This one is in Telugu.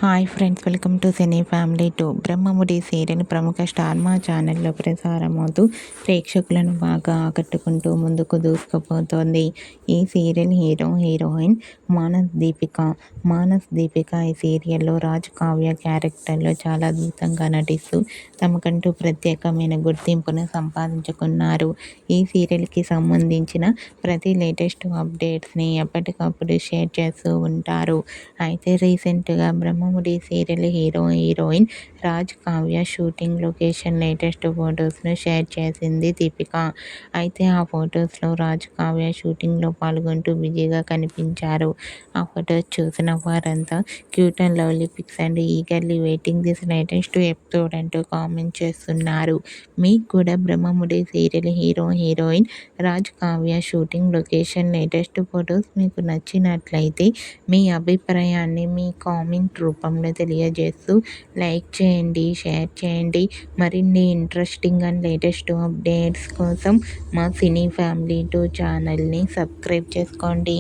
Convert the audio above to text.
Hi friends, welcome to cine family two. Brahmamudi serial ప్రముఖ స్టార్ మా ఛానల్లో ప్రసారమవుతూ ప్రేక్షకులను బాగా ఆకట్టుకుంటూ ముందుకు దూసుకుపోతోంది. ఈ సీరియల్ హీరోయిన్ మానస్ దీపిక ఈ సీరియల్లో రాజ్ కావ్య క్యారెక్టర్లో చాలా అద్భుతంగా నటిస్తూ తమకంటూ ప్రత్యేకమైన గుర్తింపును సంపాదించుకున్నారు. ఈ సీరియల్కి సంబంధించిన ప్రతి లేటెస్ట్ అప్డేట్స్ని ఎప్పటికప్పుడు షేర్ చేస్తూ ఉంటారు. అయితే రీసెంట్గా Brahmamudi serial heroine Raj Kavya shooting location latest ఫొటోస్ను షేర్ చేసింది దీపిక. అయితే ఆ ఫొటోస్లో రాజ్ కావ్య షూటింగ్లో పాల్గొంటూ బిజీగా కనిపించారు. ఆ ఫొటోస్ చూసిన వారంతా cute and lovely pics and eagerly waiting this latest episode అంటూ కామెంట్ చేస్తున్నారు. మీకు కూడా Brahmamudi serial heroine Raj Kavya shooting location latest photos మీకు నచ్చినట్లయితే మీ అభిప్రాయాన్ని మీ కామెంట్ రూపంలో తెలియజేస్తూ లైక్ చేయండి, షేర్ చేయండి. మరిన్ని ఇంట్రెస్టింగ్ అండ్ లేటెస్ట్ అప్డేట్స్ కోసం మా సినీ ఫ్యామిలీ 2 ఛానల్ని సబ్స్క్రైబ్ చేసుకోండి.